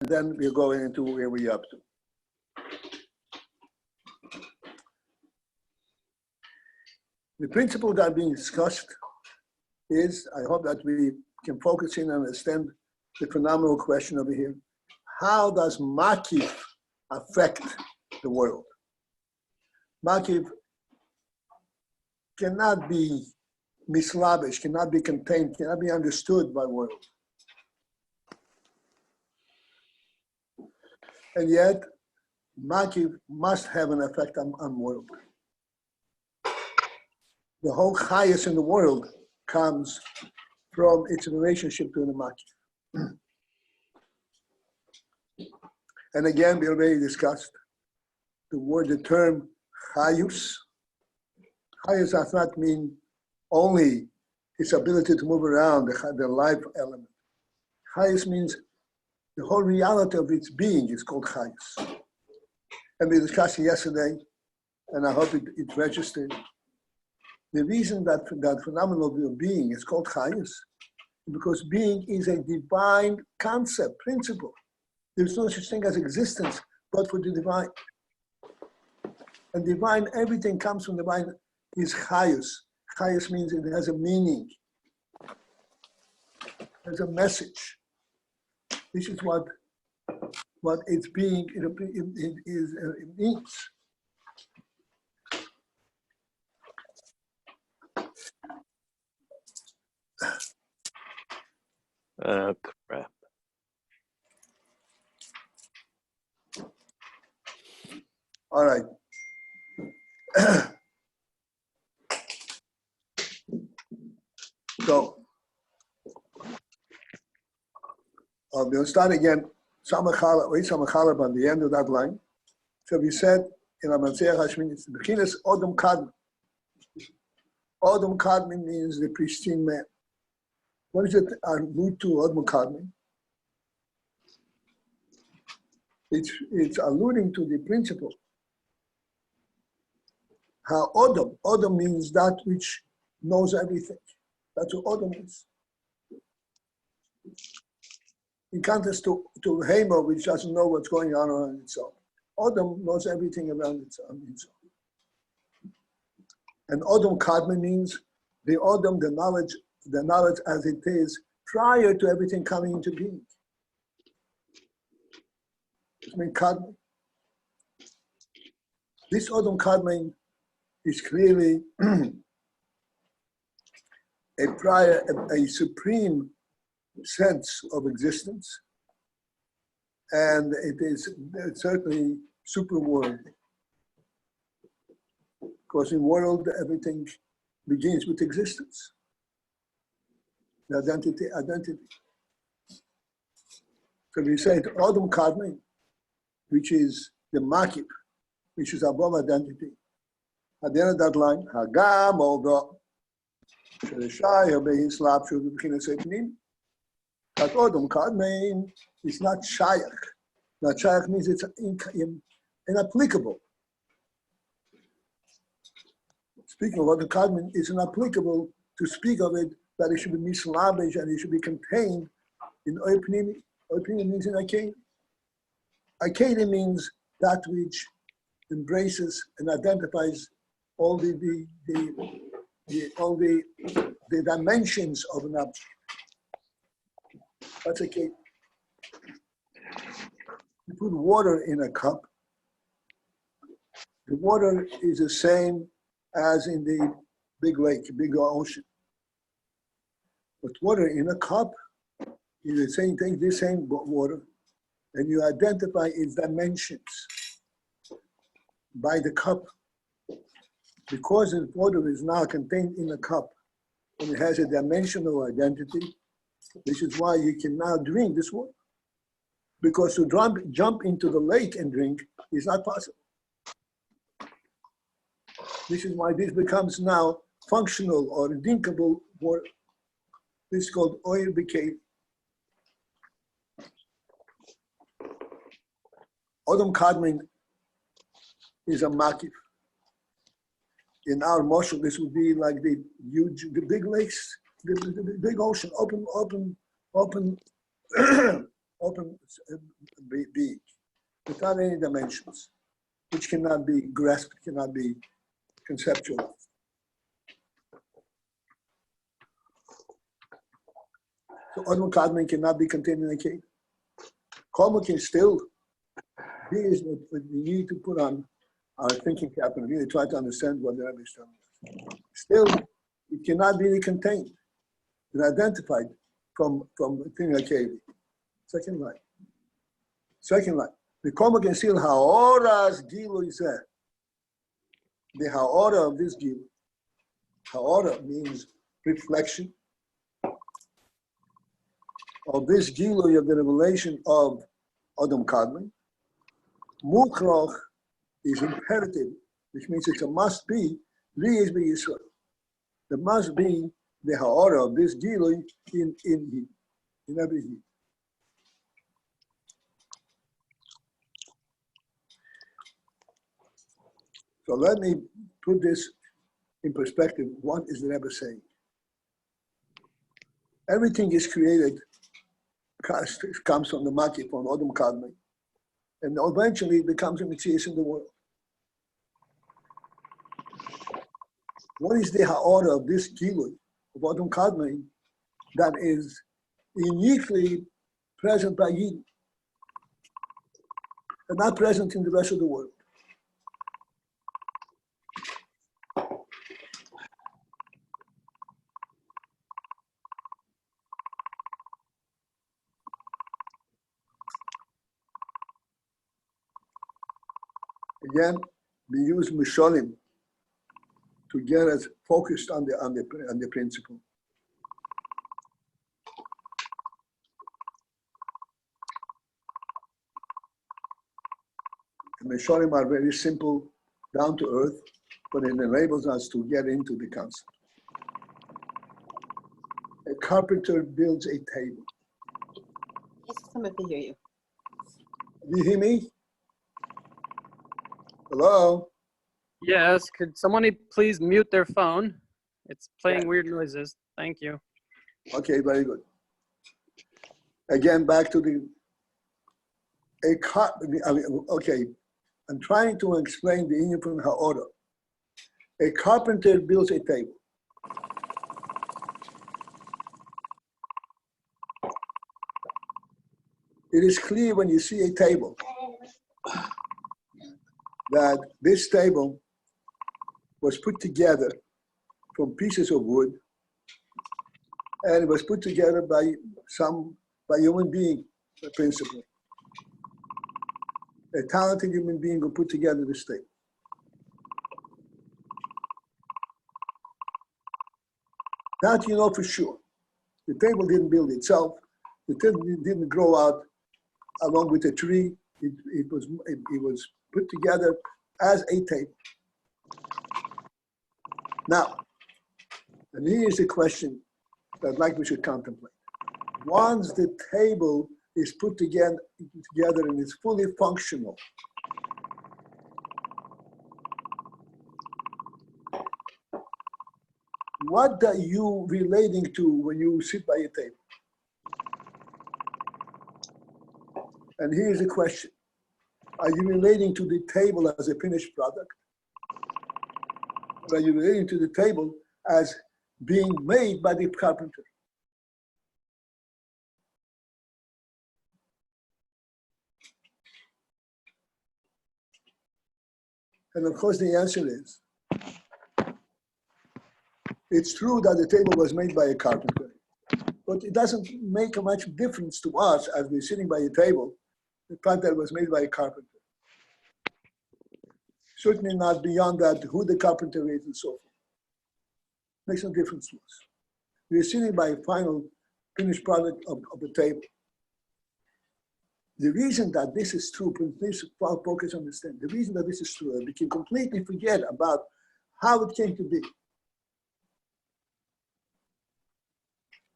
And then we're going into where we're up to. The principle that being discussed is, I hope that we can focus in and understand the phenomenal question over here. How does Makif affect the world? Makif cannot be mislavish, cannot be contained, cannot be understood by the world. And yet, Makif must have an effect on the world. The whole highest in the world comes from its relationship to the Makif. And again, we already discussed the term chayus. Chayus does not mean only its ability to move around, the life element. Chayus means the whole reality of its being is called chayus. And we discussed it yesterday, and I hope it registered. The reason that phenomenal being is called chayus is because being is a divine concept, principle. There's no such thing as existence but for the divine. And divine, everything comes from divine, is chayus. Chayus means it has a meaning, has a message. This is what its being it means. Crap. All right. So, we'll start again. Samachalab on the end of that line. So we said in Amatzeach Hashmin, it's the beginning Odom Kadmon. Odom Kadmon means the pristine man. What is it allude to Odom Kadmon? It's alluding to the principle. How Odom means that which knows everything. That's what Odom is. In contrast to Hamer, which doesn't know what's going on around itself. Odom knows everything around itself. And Odom Kadmon means the Odom, the knowledge as it is prior to everything coming into being. It's mean Kadmon. This Odom Kadmon is clearly a supreme sense of existence, and it's certainly super world. Because in world, everything begins with existence. The identity. So we say it, Odom Kadmon, which is the Makif, which is above identity. At the end of that line, Hagam Oldo, Shereshai Obehi Slap Shudu B'chinas Eipnim. That Odom Kadmon is not Shayach. Not Shayach means it's inapplicable. Speaking of Odom Kadmon, it's inapplicable to speak of it that it should be mislavish and it should be contained in Oipnimi. Oipnimi means in Akedi. Akedi means that which embraces and identifies all the dimensions of an object. That's Akedi. You put water in a cup. The water is the same as in the big lake, big ocean. But water in a cup is the same thing, the same water, and you identify its dimensions by the cup. Because the water is now contained in a cup and it has a dimensional identity, this is why you can now drink this water. Because to jump into the lake and drink is not possible. This is why this becomes now functional or drinkable water. This is called oil bikeh. Odom Kadmon is a makif. In our moshel, this would be like the big lakes, the big ocean, open open being, without any dimensions, which cannot be grasped, cannot be conceptualized. So Adam Kadmon cannot be contained in a cave. Karma can still be is what we need to put on our thinking cap and really try to understand what the Rebbe is telling us. Still, it cannot be contained and identified from a thing like cave. Second line. Second line. The Karma can still haoras gilu yiseh. The haora of this gilu. Haora means reflection of this gilu of the revelation of Adam Kadmon. Mukroch is imperative, which means it's a must be, li is be Yisrael. There must be the ha'ara of this gilu in every heat. So let me put this in perspective. What is the Rebbe saying? Everything is created, comes from the Maki, from Adam Kadmon, and eventually it becomes a mitzvah in the world. What is the ha'ara of this gilu of Adam Kadmon that is uniquely present by Yidden and not present in the rest of the world? Again, we use Mishalim to get us focused on the principle. The Mishalim are very simple, down to earth, but it enables us to get into the concept. A carpenter builds a table. Yes, someone can hear you. Do you hear me? Hello? Yes, could someone please mute their phone? It's playing weird noises. Thank you. Okay, very good. Again, back to okay, I'm trying to explain the Indian from Ha'ora. A carpenter builds a table. It is clear when you see a table that this table was put together from pieces of wood, and it was put together by human being, principally. A talented human being who put together this table. That you know for sure. The table didn't build itself. The table didn't grow out along with a tree. It was put together as a table. Now, and here's the question that I'd like we should contemplate. Once the table is put together and is fully functional, what are you relating to when you sit by a table? And here's the question. Are you relating to the table as a finished product? Or are you relating to the table as being made by the carpenter? And of course the answer is, it's true that the table was made by a carpenter, but it doesn't make much difference to us as we're sitting by a table, the fact that it was made by a carpenter. Certainly not beyond that, who the carpenter is and so forth. Makes no difference to us. We're sitting by a final finished product of the table. The reason that this is true, please focus on this thing. The reason that this is true, we can completely forget about how it came to be.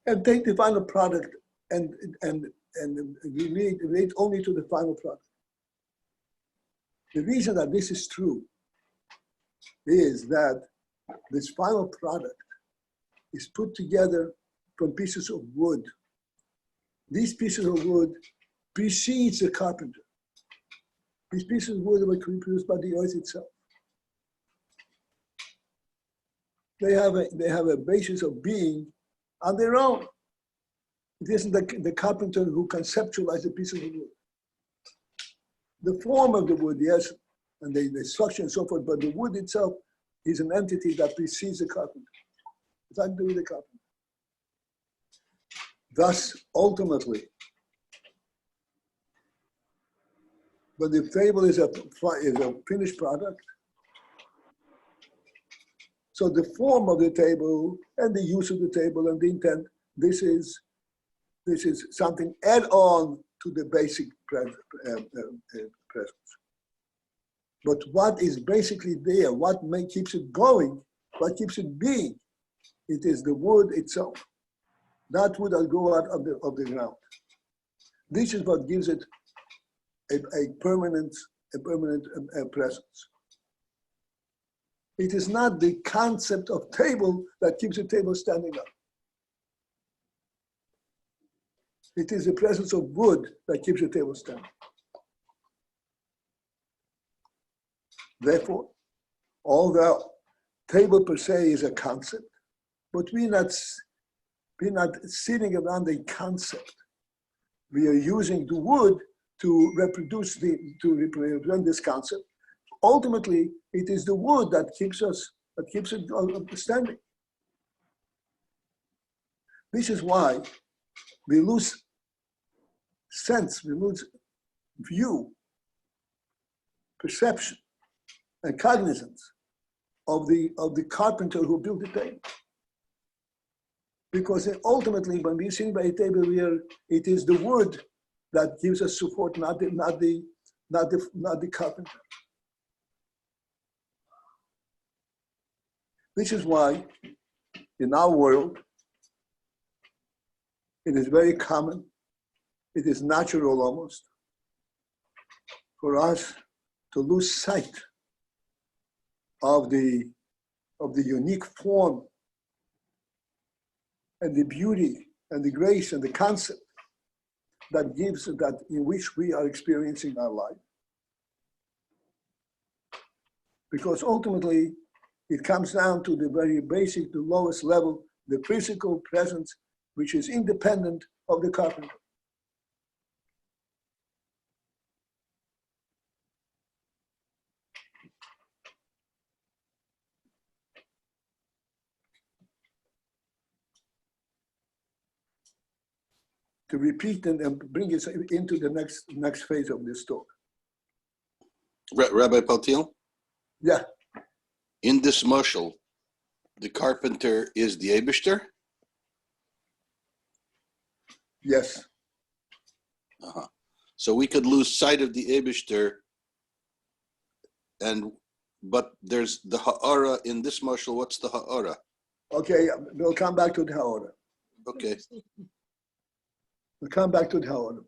And take the final product and relate only to the final product. The reason that this is true is that this final product is put together from pieces of wood. These pieces of wood precedes the carpenter. These pieces of wood were produced by the earth itself. They have a basis of being on their own. It isn't the carpenter who conceptualized the pieces of wood. The form of the wood, yes, and the structure and so forth, but the wood itself is an entity that precedes the carpenter. It's nothing to do with the carpenter. Thus, ultimately, when the table is a finished product, so the form of the table and the use of the table and the intent, this is something add-on to the basic presence. But what is basically there, what keeps it going, what keeps it being, it is the wood itself. That wood that grow out of the ground. This is what gives it a permanent presence. It is not the concept of table that keeps the table standing up. It is the presence of wood that keeps the table standing. Therefore, although table per se is a concept, but we're not sitting around a concept. We are using the wood to represent this concept. Ultimately, it is the wood that keeps it standing. This is why we lose sense, we lose view, perception, and cognizance of the carpenter who built the table. Because ultimately, when we're sitting by a table here, it is the wood that gives us support, not the carpenter. This is why, in our world, it is very common, it is natural almost, for us to lose sight of the unique form and the beauty and the grace and the concept that gives that in which we are experiencing our life. Because ultimately, it comes down to the very basic, the lowest level, the physical presence, which is independent of the carpenter. To repeat and bring it into the next phase of this talk. Rabbi Paltiel? Yeah. In this mushal, the carpenter is the Eibishter? Yes. Uh-huh. So we could lose sight of the Eibishter, but there's the ha'ara in this mushal. What's the ha'ara? Okay, we'll come back to the ha'ara. Okay. We'll come back to the ha'ara.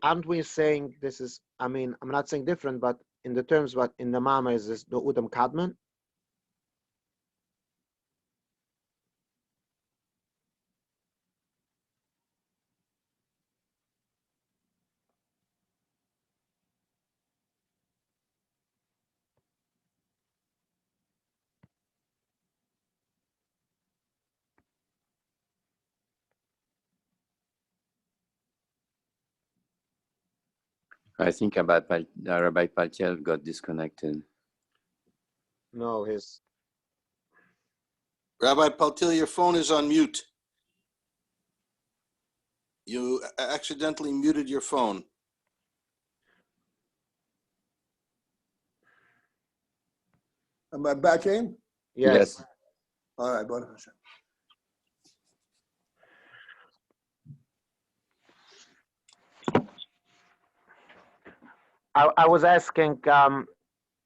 Aren't we saying this is, I mean, I'm not saying different, but in the terms what in the Mama is this the Udam Kadman? I think Rabbi Paltiel got disconnected. No, his. Rabbi Paltiel, your phone is on mute. You accidentally muted your phone. Am I back in? Yes. All right, Baruch Hashem. I was asking,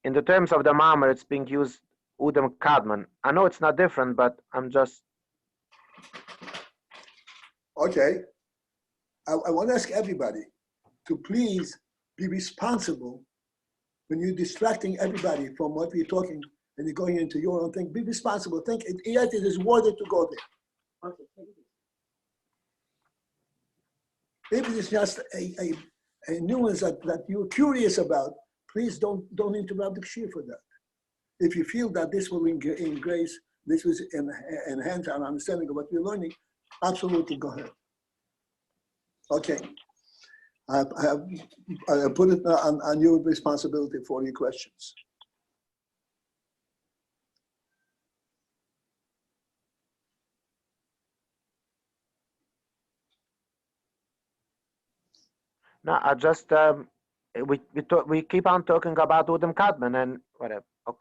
in the terms of the Mama, it's being used Udam Kadman. I know it's not different, but I'm just. Okay. I want to ask everybody to please be responsible when you're distracting everybody from what we're talking and you're going into your own thing. Be responsible. Think yet it is worth it to go there. If it is just a nuance that you're curious about, please don't interrupt the shir for that. If you feel that this will increase, this will enhance our understanding of what we're learning, absolutely go ahead. Okay. I put it on your responsibility for your questions. No, I just we keep on talking about Udom Kadmon and whatever. Okay.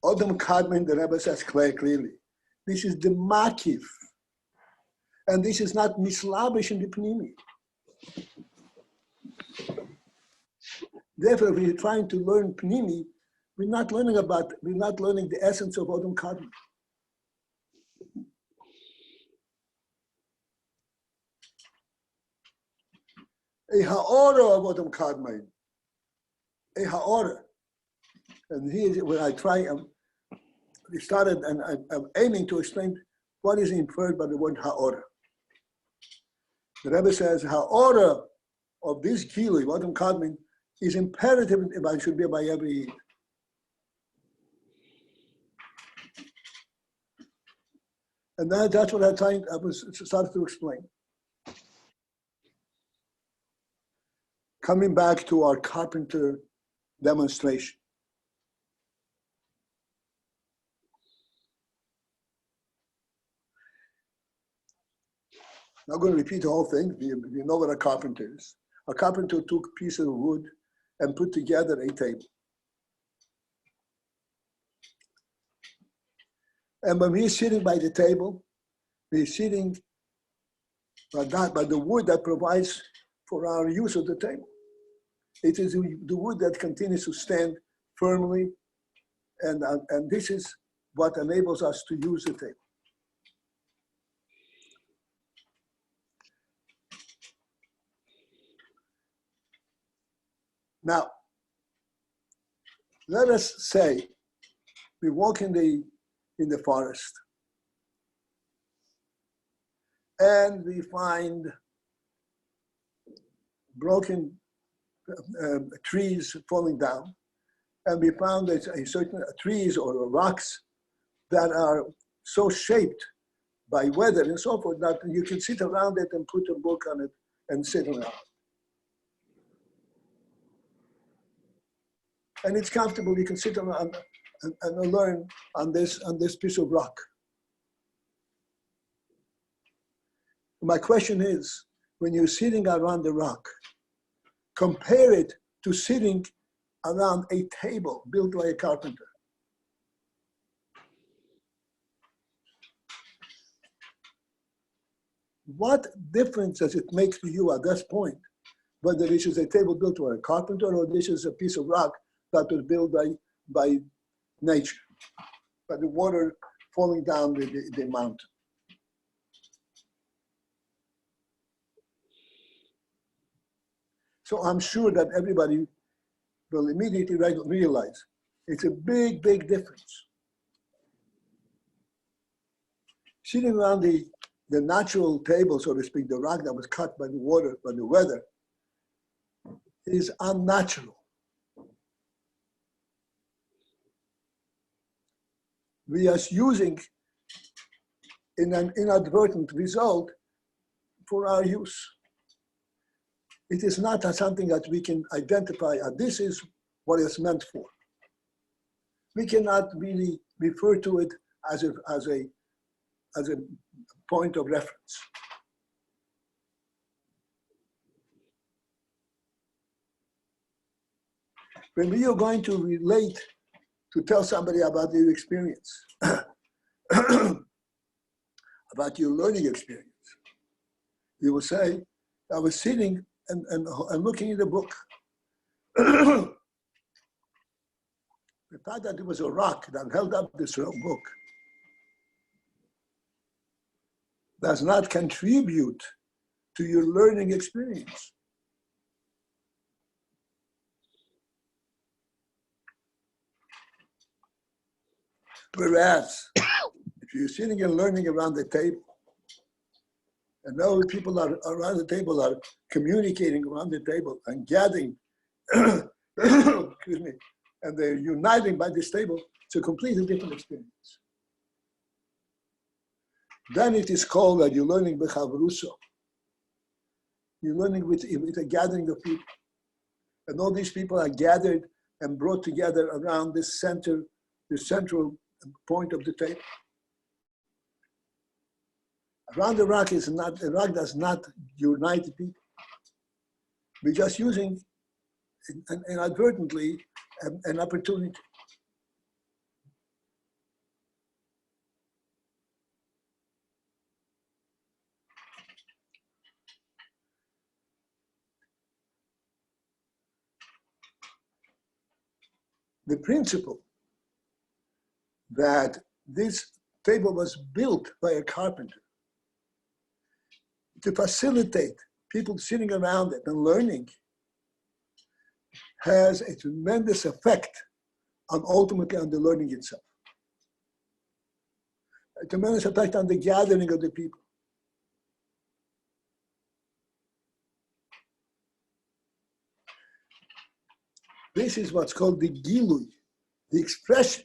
Odom Kadmon, the Rebbe says clearly, this is the makif, and this is not mislabish in the pnimi. Therefore, if we're trying to learn pnimi, we're not learning the essence of Odom Kadmon. A ha'ora of Odom Kadmon, a ha'ora. And here, when I try, we started, and I'm aiming to explain what is inferred by the word ha'ora. The Rebbe says ha'ora of this kili, Odom Kadmon, is imperative. It should be by every Yid. And that's what I was started to explain. Coming back to our carpenter demonstration. I'm not going to repeat the whole thing. You know what a carpenter is. A carpenter took pieces of wood and put together a table. And when we're sitting by the table, we're sitting by the wood that provides for our use of the table. It is the wood that continues to stand firmly, and this is what enables us to use the table. Now, let us say we walk in the forest and we find broken trees falling down, and we found that certain trees or rocks that are so shaped by weather and so forth that you can sit around it and put a book on it and sit around. And it's comfortable. You can sit around and learn on this piece of rock. My question is, when you're sitting around the rock, compare it to sitting around a table built by a carpenter. What difference does it make to you at this point, whether this is a table built by a carpenter or this is a piece of rock that was built by nature, by the water falling down the mountain? So I'm sure that everybody will immediately realize it's a big, big difference. Sitting around the natural table, so to speak, the rock that was cut by the water, by the weather, is unnatural. We are using in an inadvertent result for our use. It is not something that we can identify as this is what it's meant for. We cannot really refer to it as a point of reference. When we are going to relate, to tell somebody about your experience, about your learning experience, you will say, I was sitting and looking in the book. The fact that it was a rock that held up this book does not contribute to your learning experience. Whereas, if you're sitting and learning around the table, and now people are around the table are communicating around the table and gathering, excuse me, and they're uniting by this table, it's a completely different experience. Then it is called that you're learning b'chavruso. You're learning with a gathering of people. And all these people are gathered and brought together around this center, the central point of the table. Around the rock does not unite people. We're just using inadvertently an opportunity. The principle that this table was built by a carpenter to facilitate people sitting around it and learning has a tremendous effect on ultimately on the learning itself. A tremendous effect on the gathering of the people. This is what's called the gilui, the expression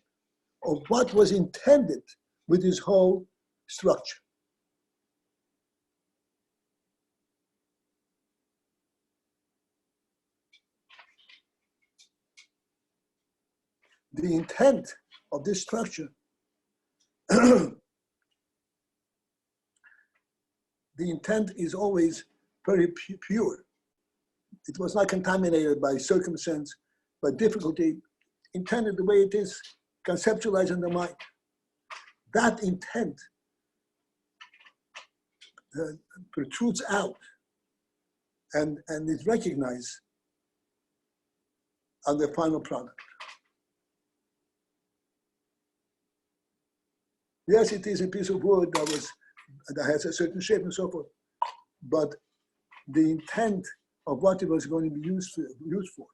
of what was intended with this whole structure. The intent of this structure, the intent is always very pure. It was not contaminated by circumstance, by difficulty, intended the way it is, conceptualized in the mind. That intent protrudes out and is recognized on the final product. Yes, it is a piece of wood that has a certain shape and so forth, but the intent of what it was going to be used for,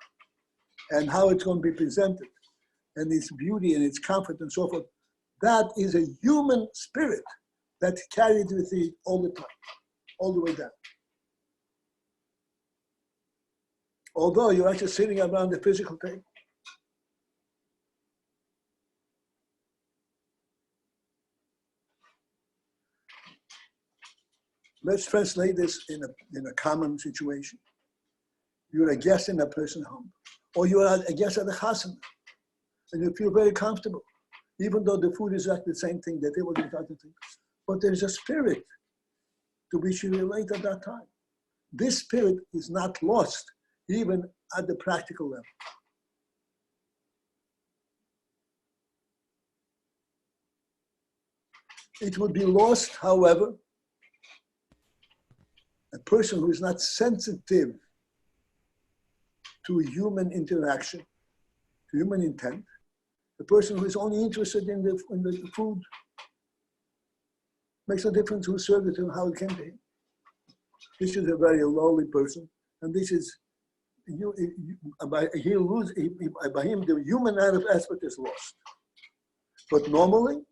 and how it's going to be presented, and its beauty and its comfort and so forth, that is a human spirit that carried with it all the time, all the way down. Although you're actually sitting around the physical table. Let's translate this in a common situation. You're a guest in a person's home, or you're a guest at a chasana, and you feel very comfortable, even though the food is like the same thing, the table is not the thing. But there's a spirit to which you relate at that time. This spirit is not lost, even at the practical level. It would be lost, however, a person who is not sensitive to human interaction, to human intent, a person who is only interested in the food, makes no difference who served it and how it came to him. This is a very lowly person, and this is, by him, the human aspect is lost. But normally,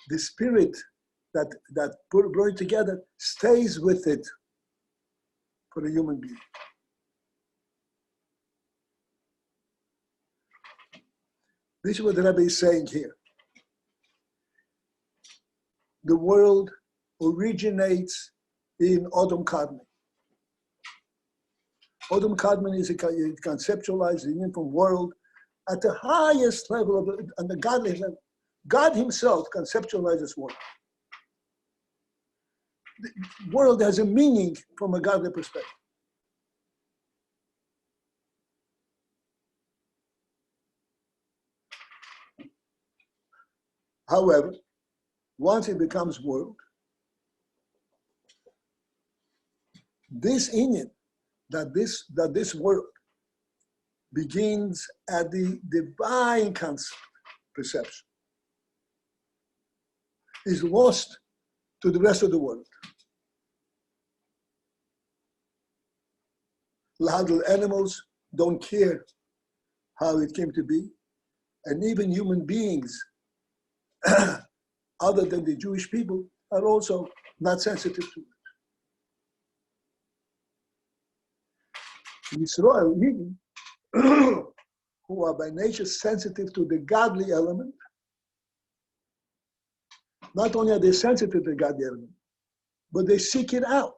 the spirit that brought it together stays with it for a human being. This is what the Rebbe is saying here. The world originates in Odom Kadmon. Odom Kadmon is conceptualized the uniform world at the highest level of on the godly level. God himself conceptualizes world. The world has a meaning from a godly perspective. However, once it becomes world, this inyan, that this world begins at the divine concept, perception, is lost to the rest of the world. Little animals don't care how it came to be. And even human beings, other than the Jewish people, are also not sensitive to it. Israel, who are by nature sensitive to the godly element, not only are they sensitive to the godly element, but they seek it out.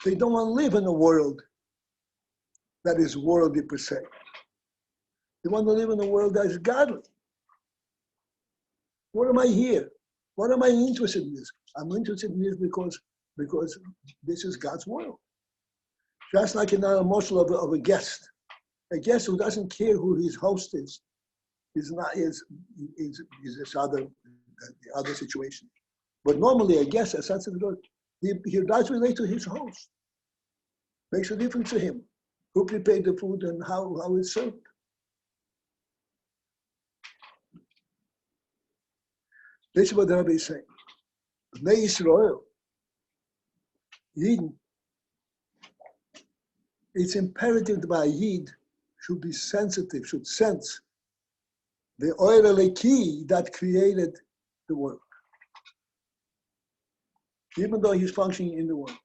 They don't want to live in a world that is worldly per se. They want to live in a world that is godly. What am I here? What am I interested in this? I'm interested in this because this is God's world. Just like in an emotional of a guest. A guest who doesn't care who his host is this the other situation. But normally a guest, a sensitive God, he does relate to his host. Makes a difference to him. Who prepared the food and how it's served. This is what the Rabbi is saying. Bnei Israel, Yid, it's imperative that a Yid should be sensitive, should sense the Oyer Eleki that created the world. Even though he's functioning in the world.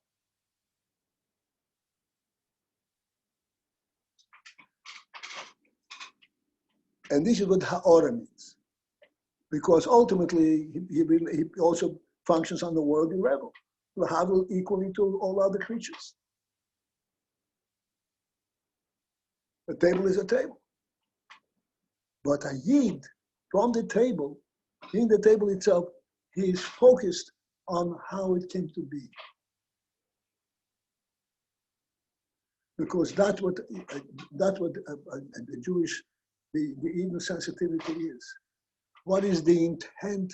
And this is what Ha'ora means. Because ultimately, he also functions on the worldly level, equally to all other creatures. A table is a table. But a Yid, from the table, in the table itself, he is focused on how it came to be. Because that's what the Jewish, the Eden sensitivity is. What is the intent?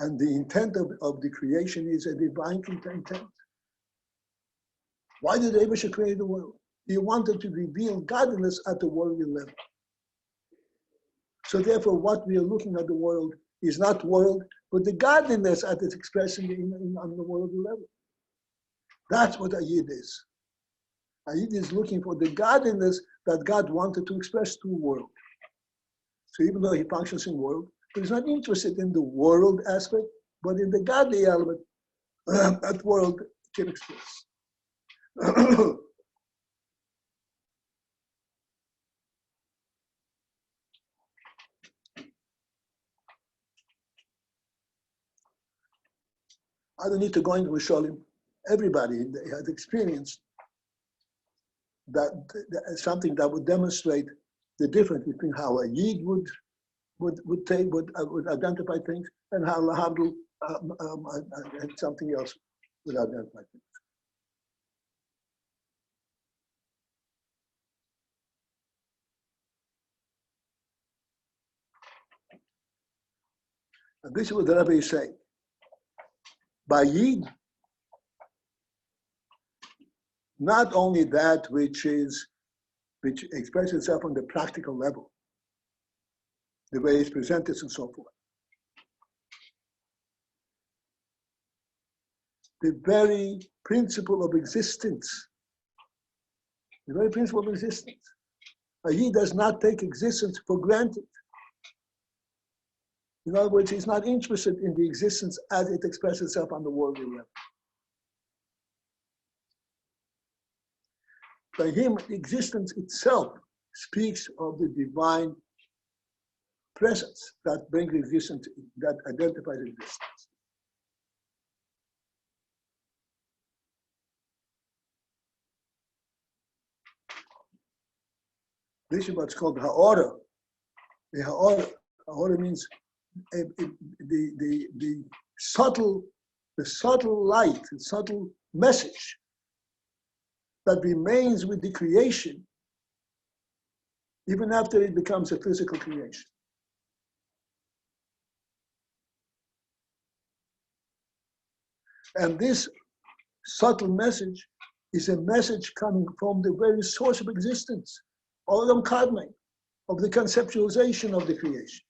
And the intent of the creation is a divine intent. Why did Abishai create the world? He wanted to reveal godliness at the worldly level. So therefore, what we are looking at the world is not world, but the godliness that is expressing on the worldly level. That's what a Yid is. A Yid is looking for the godliness that God wanted to express to the world. So even though he functions in world, but he's not interested in the world aspect, but in the godly element that world can express. I don't need to go into Rishonim. Everybody has experienced that something that would demonstrate the difference between how a Yid would identify things and how Lahabdu and something else would identify things. And this is what the Rebbe is saying. By Yid, not only that which expresses itself on the practical level, the way it's presented and so forth. The very principle of existence. The very principle of existence. He does not take existence for granted. In other words, he's not interested in the existence as it expresses itself on the worldly level. By him, existence itself speaks of the divine presence that brings existence, that identifies existence. This is what's called ha'ora. The ha'ora means the subtle light, the subtle message that remains with the creation even after it becomes a physical creation. And this subtle message is a message coming from the very source of existence, Olam Kadmon, of the conceptualization of the creation.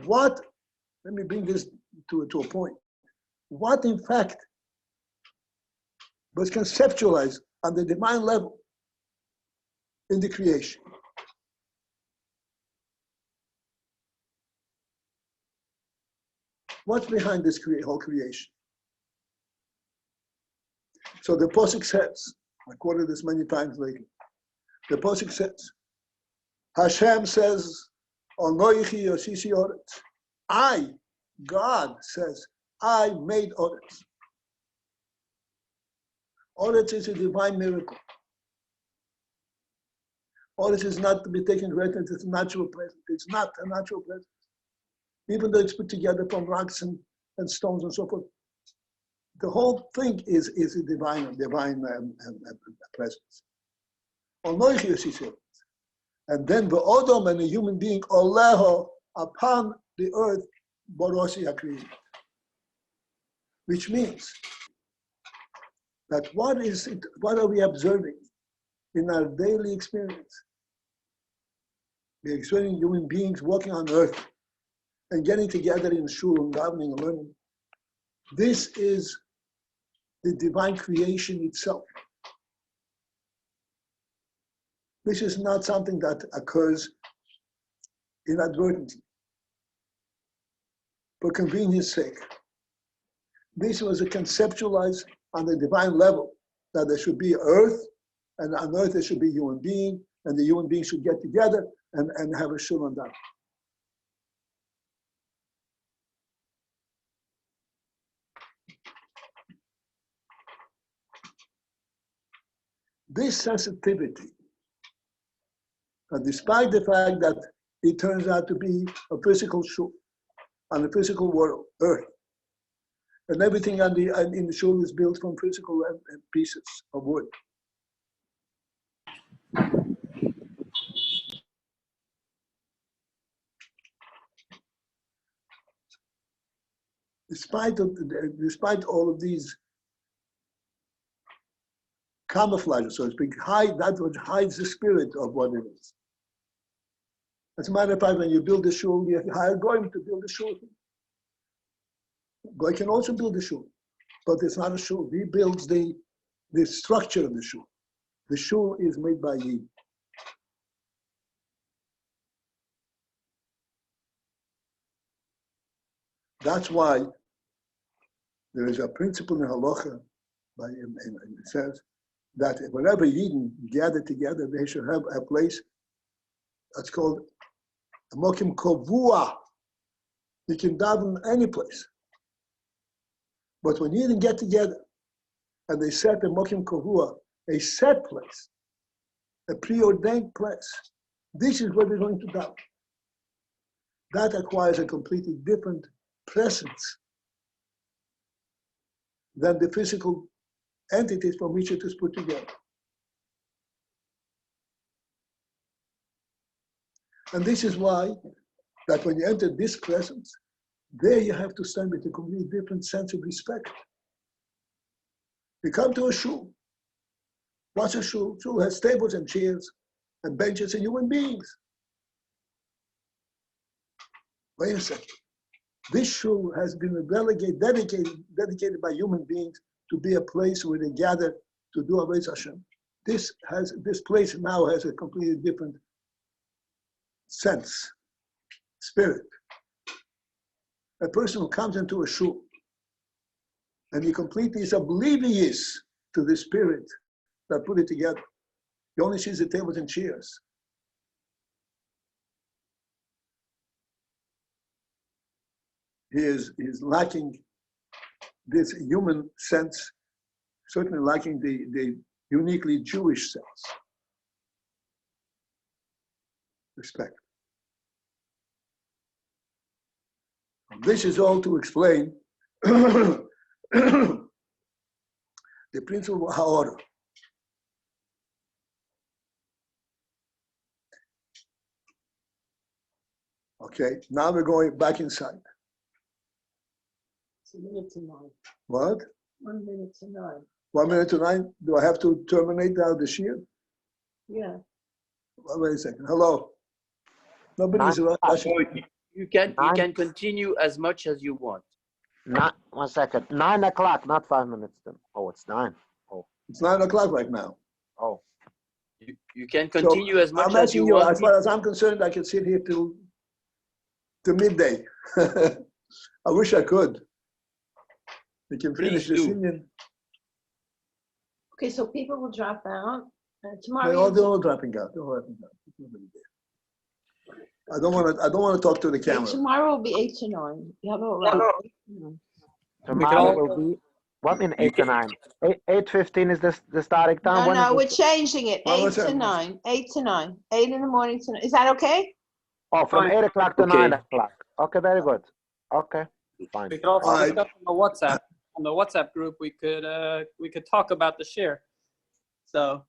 Let me bring this to a point. what in fact was conceptualized on the divine level in the creation. What's behind this whole creation? So the Pasuk says, I quoted this many times lately, the Pasuk says, Hashem says, Onoichi Yosisi Oretz. I, God says, I made Oretz. Oretz is a divine miracle. Oretz is not to be taken granted, it's a natural presence. It's not a natural presence. Even though it's put together from rocks and stones and so forth. The whole thing is a divine presence. Onoichi Yosisi Oretz. And then the Odom and the human being, Oleho, upon the earth, Borosi Akri. Which means that what are we observing in our daily experience? We're experiencing human beings walking on earth and getting together in shul and davening and learning. This is the divine creation itself. This is not something that occurs inadvertently, for convenience sake. This was conceptualized on the divine level, that there should be earth, and on earth there should be human being, and the human being should get together and have a shul on that. This sensitivity, despite the fact that it turns out to be a physical shul on the physical world, earth, and everything in the shul is built from physical pieces of wood. Despite all of these camouflages, so to speak, that which hides the spirit of what it is. As a matter of fact, when you build a shul, you hire goyim to build a shul. Goy can also build a shul, but it's not a shul. He builds the structure of the shul. The shul is made by Yid. That's why there is a principle in halacha, it says that whenever Yidden gather together, they should have a place that's called a mokim kovua. You can daven any place. But when Yidden get together and they set a mokim kovua, a set place, a preordained place, this is where they're going to daven. That acquires a completely different presence than the physical entities from which it is put together. And this is why that when you enter this presence, there you have to stand with a completely different sense of respect. You come to a shul. What's a shul? Shul has tables and chairs and benches and human beings. Wait a second. This shul has been dedicated by human beings to be a place where they gather to do Avodas Hashem. This place now has a completely different sense, spirit. A person who comes into a shul and he completely is oblivious to the spirit that put it together. He only sees the tables and chairs. He is lacking this human sense, certainly lacking the uniquely Jewish sense. Respect. This is all to explain the principle of ha'ora. Okay, now we're going back inside. It's 1 minute to 9. What? 1 minute to 9. 1 minute to 9? Do I have to terminate now the shiur? Yeah. Wait a second. Hello. Nobody's rushing. You can continue as much as you want. Not 1 second. 9 o'clock, not 5 minutes then. Oh, it's 9. It's 9 o'clock right now. Oh, You can continue as much I'm as asking you you, want. as far as I'm concerned, I can sit here till midday. I wish I could. We can finish Please this do. union. Okay, so people will drop out. They're Tomorrow, all dropping out. They're all dropping out. There's nobody there. I don't want to talk to the camera. tomorrow will be 8 to 9. You have all right. tomorrow all- will be, what in 8 to 9? 8:15 is the starting time? No, When is no, the- we're changing it. One 8 to second. 9. 8 to 9. 8 in the morning to 9. Is that okay? Oh, from Fine. 8 o'clock to Okay. 9 o'clock. Okay, very good. Okay, fine. We could also Alright. discuss on the WhatsApp. On the WhatsApp group, we could talk about the share. So